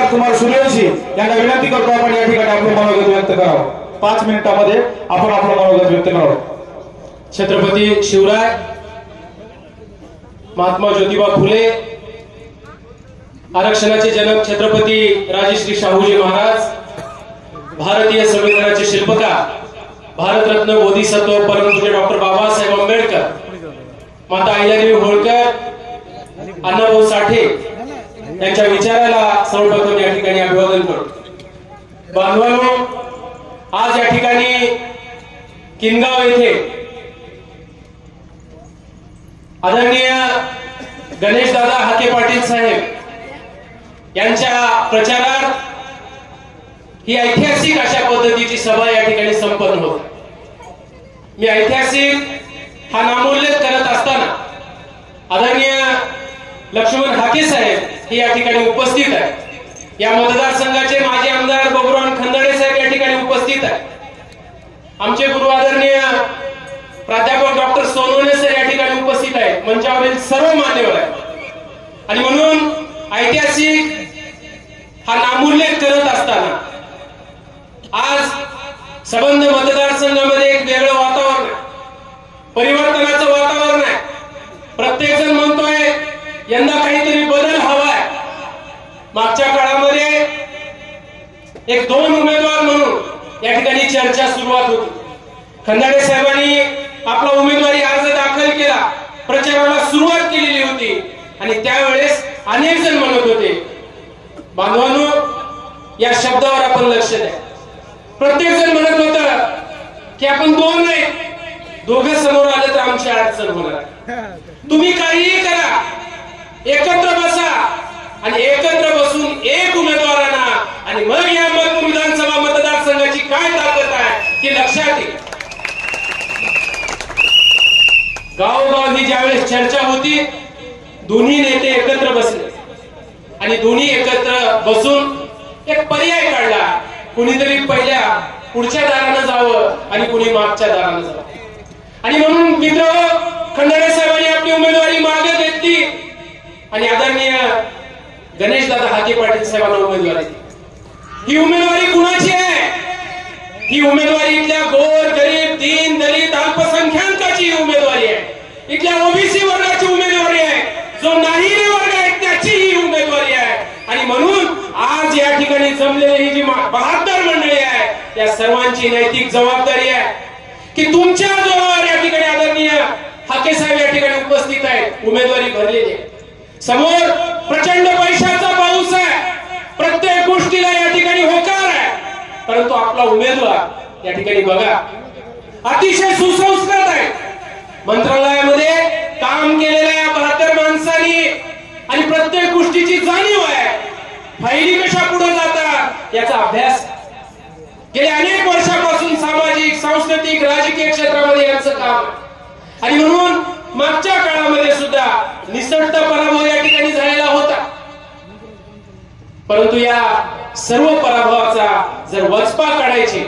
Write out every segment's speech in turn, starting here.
कुमार सूर्यवंशी यांना विनंती करतो आपण या ठिकाणी आपलं मनोगत व्यक्त करावं। 5 मिनिटांमध्ये आपण आपलं मनोगत व्यक्त करावं। छत्रपती शिवराय, महात्मा ज्योतिबा फुले, आरक्षणाचे जनक छत्रपती राजश्री शाहूजी महाराज, भारतीय संविधानाचे शिल्पकार, भारतरत्न बोधिसत्व परमपूज्य डॉक्टर बाबासाहेब आंबेडकर, माता अहिल्यादेवी होळकर, अण्णाभाऊ साठे यांच्या विचाराला सर्वप्रथम या ठिकाणी अभिवादन करतो। बांधवांनो, आज या ठिकाणी किनगाव येथे आदरणीय गणेशदादा हाके पाटील साहेब यांच्या प्रचारात ही ऐतिहासिक अशा पद्धतीची सभा या ठिकाणी संपन्न होत। मी ऐतिहासिक हा नामोल्लेख करत असताना आदरणीय लक्ष्मण हाके साहेब हे या ठिकाणी उपस्थित आहेत। या मतदारसंघाचे माजी आमदार बबुराव खंदाडे साहेब या ठिकाणी उपस्थित आहेत। आमचे गुरु आदरणीय प्राध्यापक डॉक्टर सोनवणे सर या ठिकाणी उपस्थित आहेत। मंचावरील सर्व मान्यवर आहेत। आणि म्हणून ऐतिहासिक हा नामोल्लेख करत असताना आज संबंध मतदारसंघामध्ये एक वेगळं वातावरण आहे, परिवर्तनाचं वातावरण आहे। प्रत्येक जण म्हणतोय यंदा काहीतरी बदल हवाय। मागच्या काळामध्ये एक 2 उमेदवार म्हणून या ठिकाणी चर्चा सुरुवात होती। खंदाडे साहेबांनी आपला उमेदवारी अर्ज दाखल केला, प्रचाराला सुरुवात केलेली होती आणि त्यावेळेस अनेक जण म्हणत होते, बांधवांनो या शब्दावर आपण लक्ष द्या। प्रत्येक जण म्हणत होतं की आपण 2 नाही, दोघे समोर आले तर आमची अडचण होणार। तुम्ही काहीही करा, एकत्र बसा आणि एकत्र बसून एक उमेदवार आणा आणि मग या विधानसभा मतदारसंघाची काय ताकद आहे ती लक्षात येईल। गावोगाव ही ज्यावेळेस चर्चा होती, दोन्ही नेते एकत्र बसले आणि दोन्ही एकत्र बसून एक पर्याय काढला। कुणीतरी पहिल्या पुढच्या दारानं जावं आणि कुणी मागच्या दारानं जावं। आणि म्हणून मित्र खंदाडे साहेबांनी आपली उमेदवारी मागे घेतली आणि आदरणीय गणेशदादा हाके पाटील साहेबांना उमेदवारी दिली। ही उमेदवारी कुणाची आहे? ही उमेदवारी इथल्या गोर गरीब दीन दलित अल्पसंख्याकाची उमेदवारी आहे। इथल्या ओबीसी वर्गाची उमेदवारी आहे, जो नाहीरे वर्ग आहे त्याची ही उमेदवारी आहे। आणि म्हणून आज या ठिकाणी जमलेली ही जी 72 मंडळी आहे त्या सर्वांची नैतिक जबाबदारी आहे की तुमच्या जोरावर या ठिकाणी आदरणीय हाके साहेब या ठिकाणी उपस्थित आहेत, उमेदवारी भरलेली आहे। समोर प्रचंड पैशाचा पाऊस आहे, प्रत्येक गोष्टीला या ठिकाणी होकार आहे, परंतु आपला उमेदवार या ठिकाणी बघा अतिशय सुसंस्कृत आहे। मंत्रालयामध्ये काम केलेल्या या 72 माणसांनी आणि प्रत्येक गोष्टीची जाणीव आहे, फायली कशा पुढे जातात याचा अभ्यास गेल्या अनेक वर्षापासून सामाजिक सांस्कृतिक राजकीय क्षेत्रामध्ये यांचं काम आहे। आणि म्हणून मागच्या काळामध्ये सुद्धा निसटता पराभव या ठिकाणी झालेला होता, परंतु या सर्व पराभवाचा जर वचपा काढायची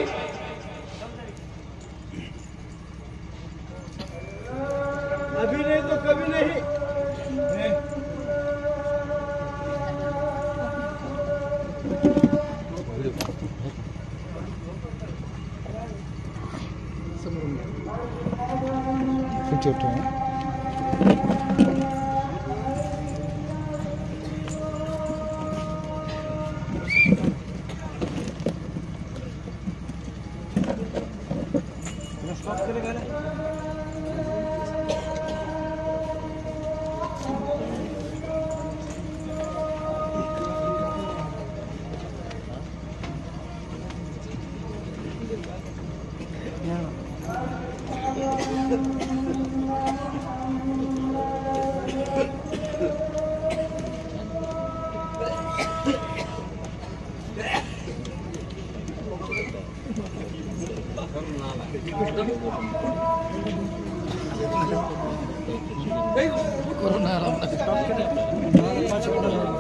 अभी नहीं तो कभी नहीं।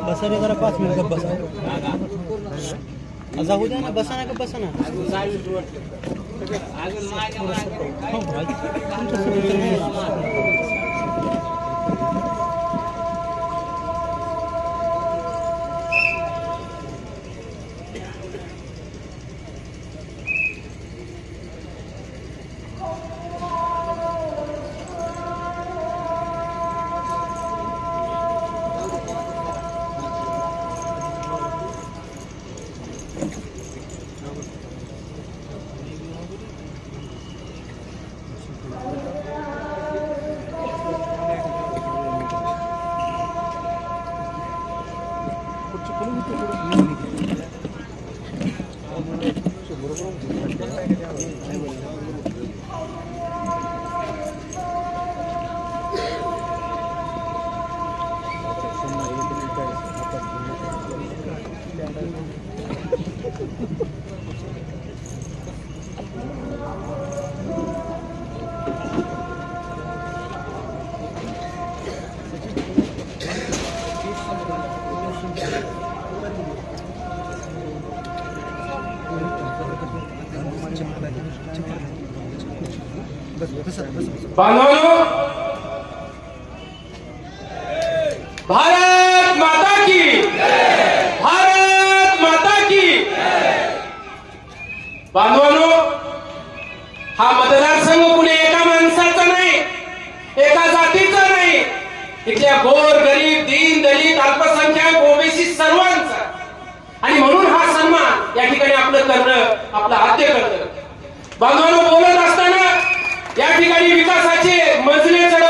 बसा रे जरा 5 मिनिट बसा जाऊ द्या ना बसा ना का बसा ना बांधवांनो, भारत माता की, भारत माता की। बांधवांनो, हा मतदारसंघ कुणी एका माणसाचा नाही, एका जातीचा नाही, इथल्या गोर गरीब दीन दलित अल्पसंख्याक ओबीसी सर्वांचा, आणि म्हणून हा सन्मान या ठिकाणी आपलं करणं आपलं आद्य कर्तव्य। बांधवांनो, बोलत असताना या ठिकाणी विकासाचे मजलेचं